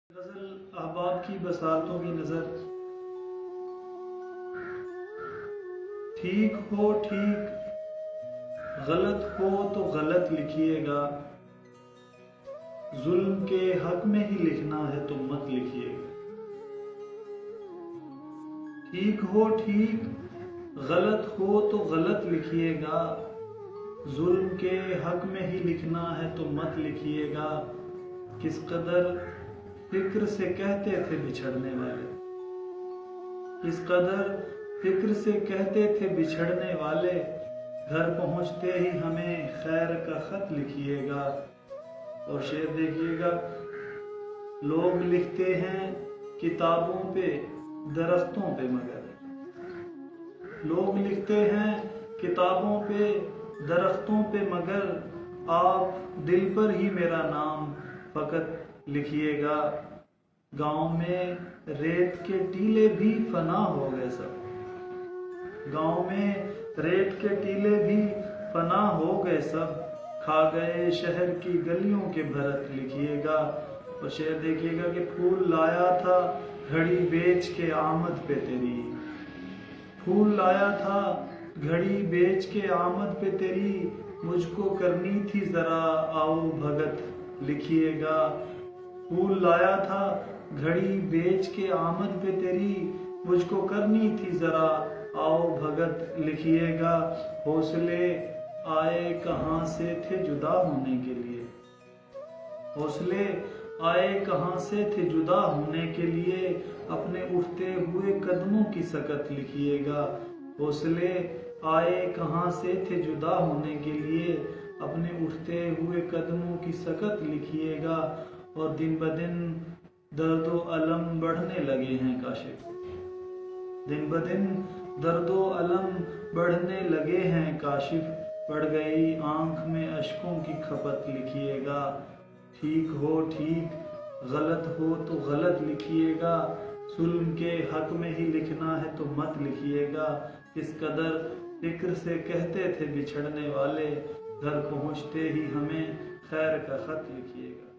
غزل احباب کی بصارتوں کی نظر، ٹھیک ہو ٹھیک، غلط ہو تو غلط لکھیے گا، ظلم کے حق میں ہی لکھنا ہے تو مت لکھیے گا۔ ٹھیک ہو ٹھیک، غلط ہو تو غلط لکھیے گا، ظلم کے حق میں ہی لکھنا ہے تو مت لکھیے گا۔ کس قدر فکر سے کہتے تھے بچھڑنے والے، کس قدر فکر سے کہتے تھے بچھڑنے والے، گھر پہنچتے ہی ہمیں خیر کا خط لکھیے گا۔ اور شعر دیکھیے گا، لوگ لکھتے ہیں کتابوں پہ درختوں پہ، مگر لوگ لکھتے ہیں کتابوں پہ درختوں پہ، مگر آپ دل پر ہی میرا نام فقط لکھیے گا۔ گاؤں میں ریت کے ٹیلے بھی فنا ہو گئے سب، گاؤں میں ریت کے ٹیلے بھی فنا ہو گئے سب، کھا گئے شہر کی گلیوں کے بھرت لکھیے گا۔ اور شعر دیکھیے گا کہ پھول لایا تھا گھڑی بیچ کے آمد پہ تیری، پھول لایا تھا گھڑی بیچ کے آمد پہ تیری، مجھ کو کرنی تھی ذرا آؤ بھگت لکھیے گا۔ پھول لایا تھا گھڑی بیچ کے آمد پہ تیری، مجھ کو کرنی تھی ذرا آؤ بھگت لکھیے گا۔ حوصلے آئے کہاں سے تھے جدا ہونے کے لیے، حوصلے آئے کہاں سے تھے جدا ہونے کے لیے، اپنے اٹھتے ہوئے قدموں کی سکت لکھیے گا۔ حوصلے آئے کہاں سے تھے جدا ہونے کے لیے، اپنے اٹھتے ہوئے قدموں کی سکت لکھیے گا۔ اور دن بدن درد و الم بڑھنے لگے ہیں کاشف، دن بدن درد و الم بڑھنے لگے ہیں کاشف، پڑ گئی آنکھ میں اشکوں کی کھپت لکھیے گا۔ ٹھیک ہو ٹھیک، غلط ہو تو غلط لکھیے گا، ظلم کے حق میں ہی لکھنا ہے تو مت لکھیے گا۔ کس قدر فکر سے کہتے تھے بچھڑنے والے، گھر پہنچتے ہی ہمیں خیر کا خط لکھیے گا۔